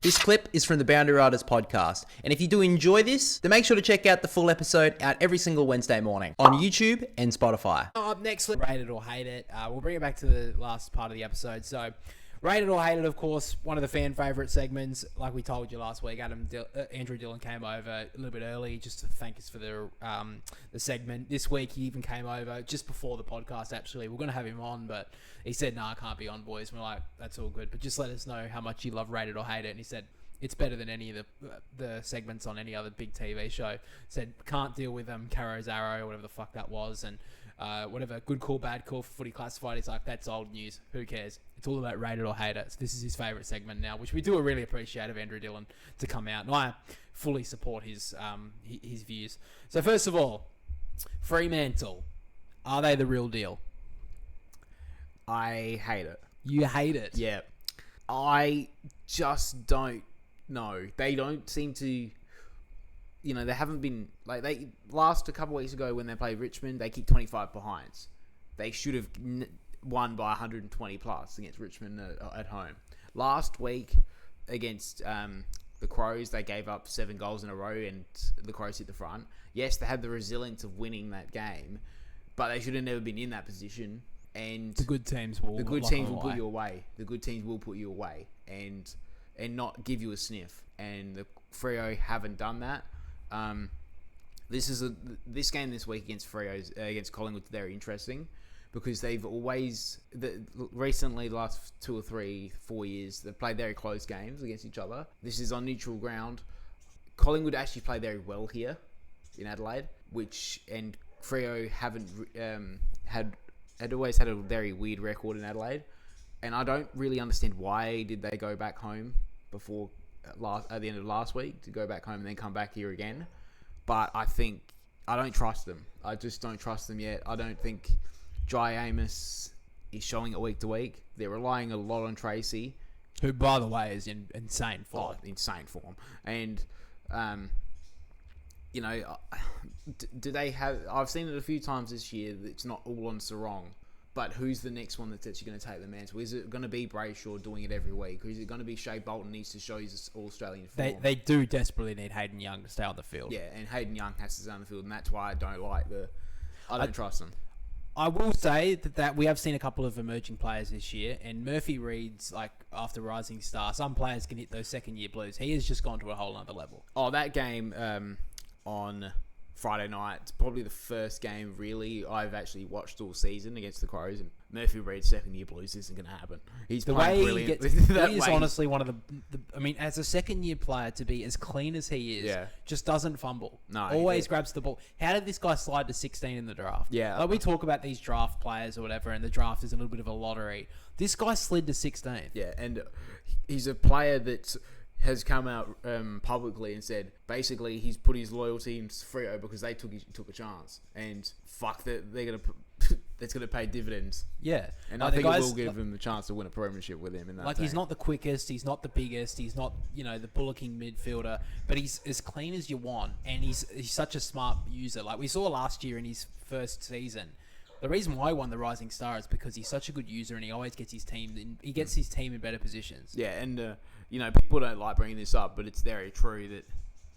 This clip is from the Boundary Riders podcast, and if you do enjoy this, then make sure to check out the full episode out every single Wednesday morning on YouTube and Spotify. Up next, rate it or hate it. We'll bring it back to the last part of the episode. So, rate it or hate it, of course, one of the fan favourite segments. Like we told you last week, Andrew Dillon came over a little bit early just to thank us for the segment. This week, he even came over just before the podcast, actually. We're going to have him on, but he said, "No, I can't be on, boys." And we're like, "That's all good, but just let us know how much you love Rate It or Hate It." And he said, "It's better than any of the segments on any other big TV show." Said, "Can't deal with them, Caro's Arrow," or whatever the fuck that was, and whatever, good call, bad call for Footy Classified. He's like, "That's old news. Who cares? It's all about Rate It or Hate It." So this is his favourite segment now, which we do really appreciate of Andrew Dillon to come out. And I fully support his views. So first of all, Fremantle, are they the real deal? I hate it. You hate it? Yeah. I just don't know. They don't seem to, they haven't been, like, they last a couple of weeks ago when they played Richmond, they kicked 25 behinds. They should have won by 120 plus against Richmond at home. Last week against the Crows, they gave up 7 goals in a row and the Crows hit the front. Yes, they had the resilience of winning that game, but they should have never been in that position. And the good teams will put you away. The good teams will put you away and not give you a sniff. And the Freo haven't done that. This game this week against against Collingwood is very interesting because they've recently, the last 2 or 3, 4 years, they've played very close games against each other. This is on neutral ground. Collingwood actually played very well here in Adelaide, and Freo haven't had always had a very weird record in Adelaide, and I don't really understand why did they go back home at the end of last week to go back home and then come back here again. But I don't trust them. I just don't trust them yet. I don't think Jai Amos is showing it week to week. They're relying a lot on Tracy, who, by the way, is in insane form. Insane form. And do they have? I've seen it a few times this year. It's not all on Sarong, but who's the next one that's actually going to take the mantle? Is it going to be Brayshaw doing it every week, or is it going to be Shea Bolton needs to show his All-Australian form? They do desperately need Hayden Young to stay on the field. Yeah, and Hayden Young has to stay on the field, and that's why I don't trust them. I will say that we have seen a couple of emerging players this year, and Murphy Reed's, like, after Rising Star, some players can hit those second-year blues. He has just gone to a whole other level. Oh, that game on Friday night, it's probably the first game, really, I've actually watched all season against the Crows, and Murphy Reed's second-year blues isn't going to happen. He's playing brilliant. He is honestly one of the... I mean, as a second-year player, to be as clean as he is, just doesn't fumble. No, always grabs the ball. How did this guy slide to 16 in the draft? Yeah. Like, we talk about these draft players or whatever, and the draft is a little bit of a lottery. This guy slid to 16. Yeah, and he's a player that has come out publicly and said basically he's put his loyalty in Freo because they took a chance, and fuck that they're gonna that's gonna pay dividends. Yeah, and I think it will give him the chance to win a premiership with him in that. Like, he's not the quickest, he's not the biggest, he's not the bullocking midfielder, but he's as clean as you want, and he's such a smart user. Like we saw last year in his first season. The reason why he won the Rising Star is because he's such a good user, and he always gets his team in better positions. Yeah, and people don't like bringing this up, but it's very true that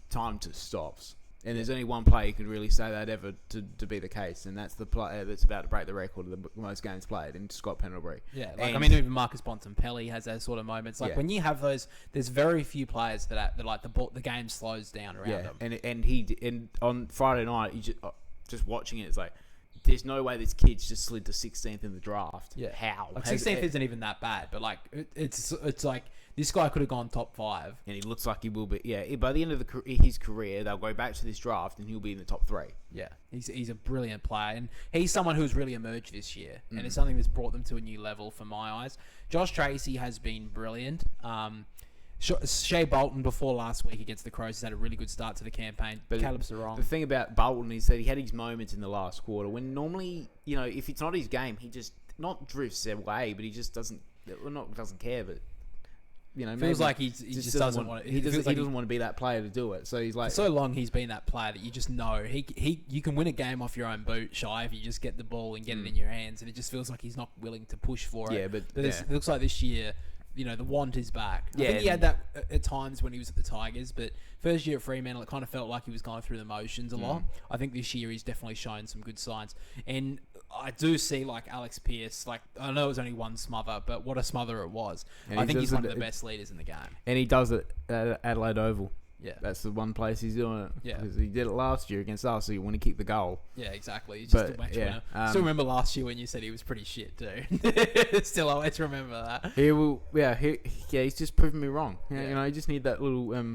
time just stops. And there's only one player who could really say that ever to be the case, and that's the player that's about to break the record of the most games played, and Scott Pendlebury. Yeah, even Marcus Bontempelli has those sort of moments. Like, when you have those, there's very few players that like the game slows down around them. And on Friday night, you just watching it, it's like, there's no way this kid's just slid to 16th in the draft. Yeah. How? Like, 16th isn't even that bad, but like it's like this guy could have gone top 5. And he looks like he will be. Yeah, by the end of his career, they'll go back to this draft and he'll be in the top 3. Yeah, he's a brilliant player, and he's someone who's really emerged this year, and it's something that's brought them to a new level for my eyes. Josh Tracy has been brilliant. Shea Bolton before last week against the Crows has had a really good start to the campaign. But Caleb Sarong. The thing about Bolton is that he had his moments in the last quarter when normally, if it's not his game, he just not drifts away, but he just doesn't care. But feels like he just doesn't want it. He doesn't want to be that player to do it. So he's like, for so long he's been that player that you just know you can win a game off your own boot, Shy, if you just get the ball and get it in your hands, and it just feels like he's not willing to push for it. Yeah, but it looks like this year the want is back. I Yeah, think he had that at times when he was at the Tigers, but first year at Fremantle, it kind of felt like he was going through the motions a lot. I think this year he's definitely shown some good signs. And I do see, like, Alex Pearce, like, I know it was only one smother, but what a smother it was. And I think he's one of the best leaders in the game. And he does it at Adelaide Oval. Yeah. That's the one place he's doing it. Yeah. Because he did it last year against us, so you want to kick the goal. Yeah, exactly. He's just a match winner. Still remember last year when you said he was pretty shit too. Still always remember that. He will. Yeah. He's just proven me wrong. You just need that little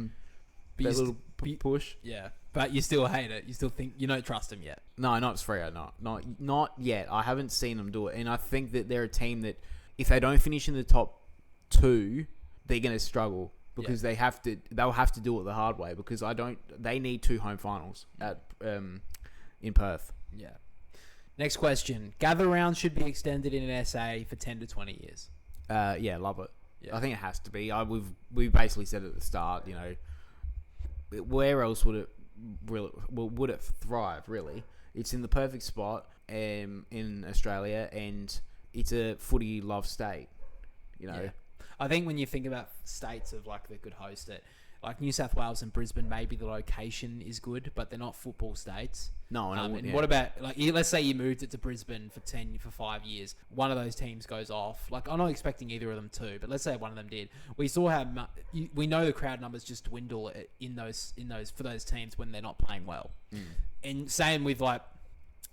push. Yeah, but you still hate it. You still think you don't trust him yet. No, not Freo. Not yet. I haven't seen them do it, and I think that they're a team that if they don't finish in the top 2, they're going to struggle. Because they'll have to do it the hard way. Because they need 2 home finals in Perth. Yeah. Next question: gather rounds should be extended in SA for 10 to 20 years. Yeah, love it. Yeah. I think it has to be. We basically said at the start, where else would it thrive? Really, it's in the perfect spot in Australia, and it's a footy love state. Yeah. I think when you think about states of like that could host it, like New South Wales and Brisbane, maybe the location is good, but they're not football states. No, and what about like let's say you moved it to Brisbane for 5 years, one of those teams goes off. Like I'm not expecting either of them to, but let's say one of them did. We saw how we know the crowd numbers just dwindle in those for those teams when they're not playing well. And same with like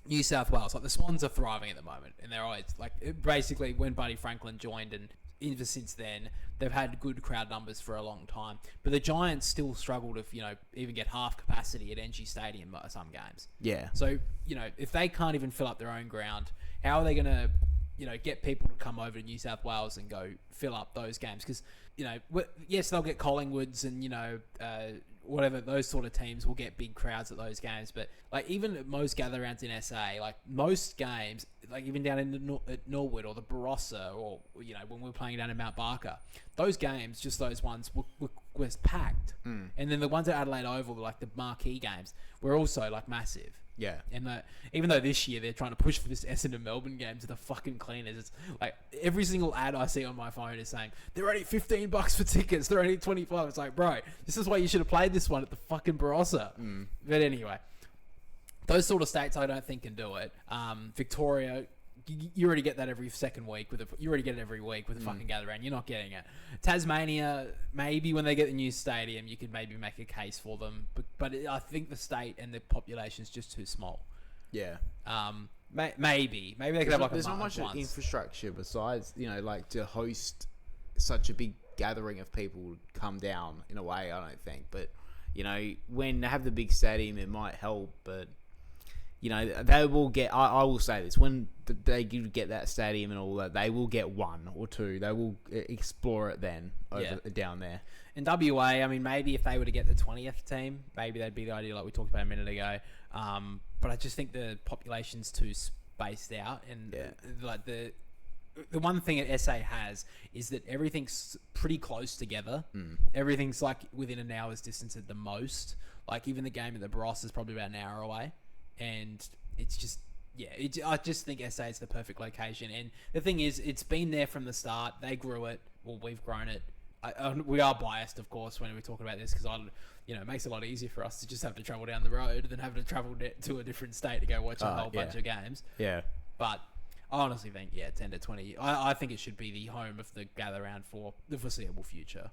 New South Wales, like the Swans are thriving at the moment, and they're always like basically when Buddy Franklin joined and. Ever since then, they've had good crowd numbers for a long time. But the Giants still struggle to, even get half capacity at NG Stadium at some games. Yeah. So, if they can't even fill up their own ground, how are they going to, get people to come over to New South Wales and go fill up those games? Because, yes, they'll get Collingwoods and, whatever, those sort of teams will get big crowds at those games. But, like, even at most gather rounds in SA, like, most games, like, even down in at Norwood or the Barossa or, when we were playing down in Mount Barker, those games, just those ones, were packed. And then the ones at Adelaide Oval, like the marquee games, were also, like, massive. Yeah. And even though this year they're trying to push for this Essendon Melbourne game to the fucking cleaners, it's like every single ad I see on my phone is saying they're only $15 for tickets, they're only 25. It's like, bro, this is why you should have played this one at the fucking Barossa. But anyway, those sort of states I don't think can do it. Victoria, you already get that every second week you already get it every week with a fucking gather round. You're not getting it. Tasmania, maybe when they get the new stadium, you could maybe make a case for them. But I think the state and the population is just too small. Yeah. Maybe they could have like there's not much infrastructure besides like to host such a big gathering of people come down in a way. I don't think, but when they have the big stadium, it might help, but. They will get. I will say this: when they get that stadium and all that, they will get 1 or 2. They will explore it then down there. In WA, I mean, maybe if they were to get the 20th team, maybe that'd be the idea, like we talked about a minute ago. But I just think the population's too spaced out, and like the one thing that SA has is that everything's pretty close together. Everything's like within an hour's distance at the most. Like even the game at the Barossa is probably about an hour away. And it's just, I just think SA is the perfect location. And the thing is, it's been there from the start. They grew it. Well, we've grown it. We are biased, of course, when we're talking about this because, it makes it a lot easier for us to just have to travel down the road than have to travel to a different state to go watch a whole bunch of games. Yeah. But I honestly think, 10 to 20. I think it should be the home of the gather round for the foreseeable future.